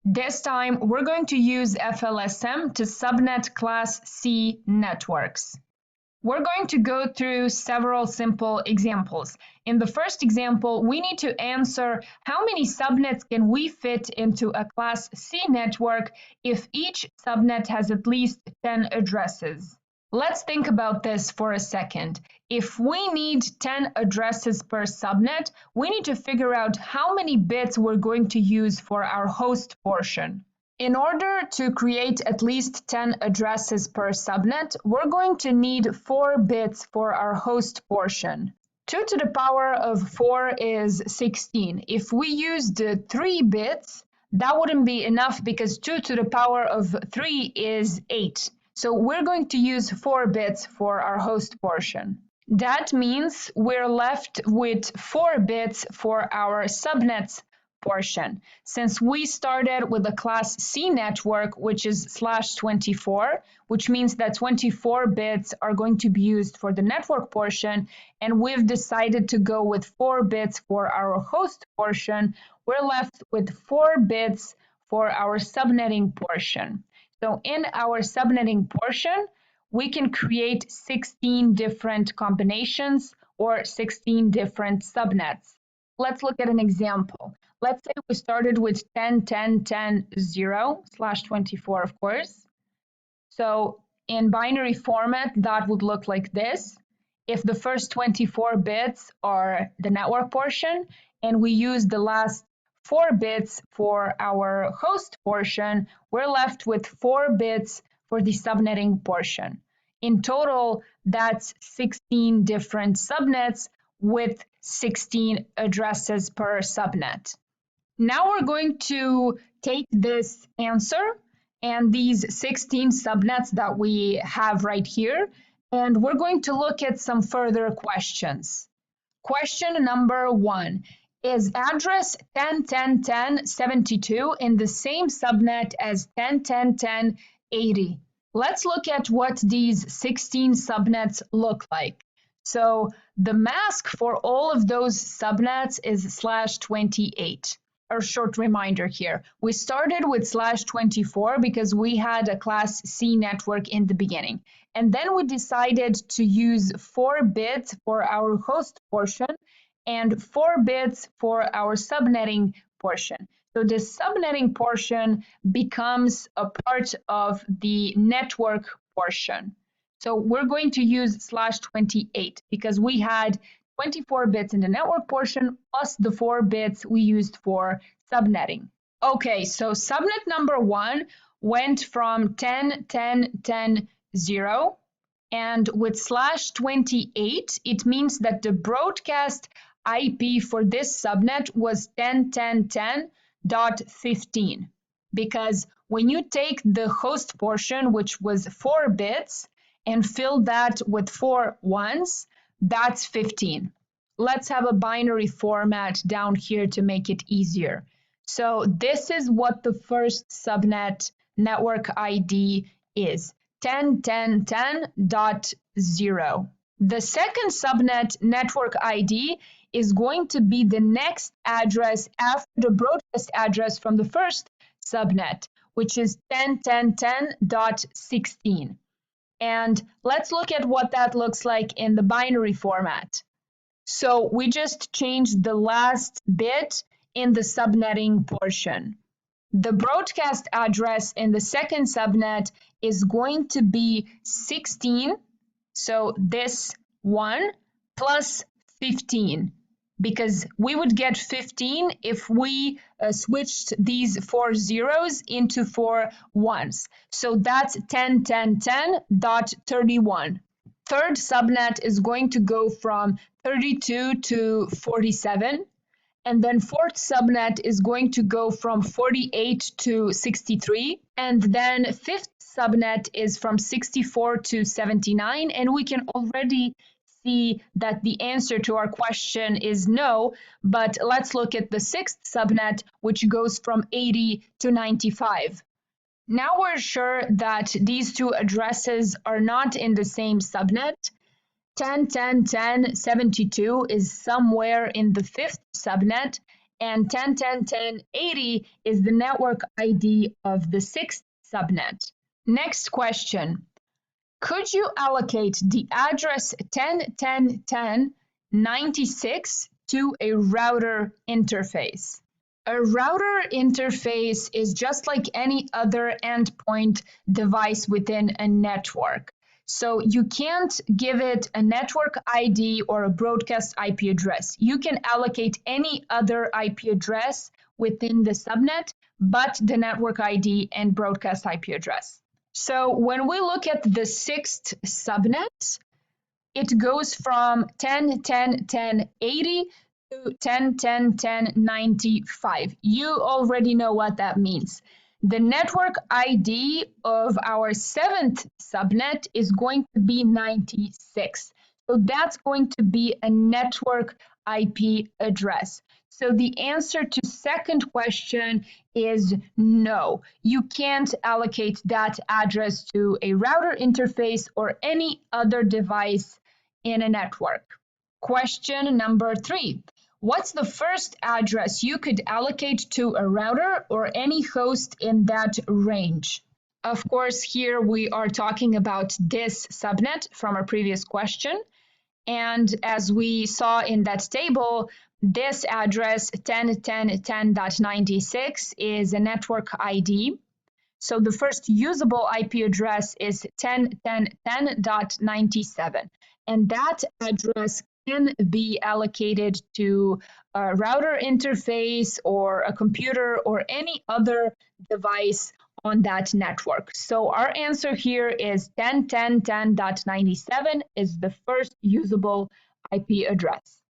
This time, we're going to use FLSM to subnet Class C networks. We're going to go through several simple examples. In the first example, we need to answer how many subnets can we fit into a Class C network if each subnet has at least 10 addresses. Let's think about this for a second. If we need 10 addresses per subnet, we need to figure out how many bits we're going to use for our host portion. In order to create at least 10 addresses per subnet, we're going to need 4 bits for our host portion. 2 to the power of 4 is 16. If we used 3 bits, that wouldn't be enough because 2 to the power of 3 is 8. So we're going to use 4 bits for our host portion. That means we're left with 4 bits for our subnets portion. Since we started with a Class C network, which is /24, which means that 24 bits are going to be used for the network portion, and we've decided to go with 4 bits for our host portion, we're left with 4 bits for our subnetting portion. So in our subnetting portion, we can create 16 different combinations or 16 different subnets. Let's look at an example. Let's say we started with 10, 10, 10, 0, /24, of course. So in binary format, that would look like this. If the first 24 bits are the network portion, and we use the last 4 bits for our host portion, we're left with 4 bits for the subnetting portion. In total, that's 16 different subnets with 16 addresses per subnet. Now we're going to take this answer and these 16 subnets that we have right here, and we're going to look at some further questions. Question number 1. Is address 10.10.10.72 in the same subnet as 10.10.10.80? Let's look at what these 16 subnets look like. So the mask for all of those subnets is /28. A short reminder here. We started with /24 because we had a Class C network in the beginning. And then we decided to use 4 bits for our host portion and 4 bits for our subnetting portion. So the subnetting portion becomes a part of the network portion. So we're going to use /28 because we had 24 bits in the network portion plus the 4 bits we used for subnetting. Okay, so subnet number 1 went from 10, 10, 10, 0, and with /28, it means that the broadcast IP for this subnet was 10.10.10.15, because when you take the host portion, which was 4 bits, and fill that with 4 ones, that's 15. Let's have a binary format down here to make it easier. So this is what the first subnet network ID is, 10.10.10.0. The second subnet network ID is going to be the next address after the broadcast address from the first subnet, which is 10.10.10.16. And let's look at what that looks like in the binary format. So we just changed the last bit in the subnetting portion. The broadcast address in the second subnet is going to be 16, so this one, plus 15, because we would get 15 if we switched these 4 zeros into 4 ones. So that's 10.10.10.31. Third subnet is going to go from 32 to 47. And then fourth subnet is going to go from 48 to 63. And then fifth subnet is from 64 to 79. And we can already see that the answer to our question is no, but let's look at the sixth subnet, which goes from 80 to 95. Now we're sure that these two addresses are not in the same subnet. 10.10.10.72 is somewhere in the fifth subnet, and 10.10.10.80 is the network ID of the sixth subnet. Next question. Could you allocate the address 10.10.10.96 to a router interface? A router interface is just like any other endpoint device within a network. So you can't give it a network ID or a broadcast IP address. You can allocate any other IP address within the subnet, but the network ID and broadcast IP address. So when we look at the sixth subnet, it goes from 10.10.10.80 to 10.10.10.95. You already know what that means. The network ID of our seventh subnet is going to be 96. So that's going to be a network IP address. So the answer to second question is no. You can't allocate that address to a router interface or any other device in a network. Question number 3. What's the first address you could allocate to a router or any host in that range? Of course, here we are talking about this subnet from our previous question. And as we saw in that table, this address 10.10.10.96 is a network ID. So the first usable IP address is 10.10.10.97. And that address can be allocated to a router interface or a computer or any other device on that network. So our answer here is 10.10.10.97 is the first usable IP address.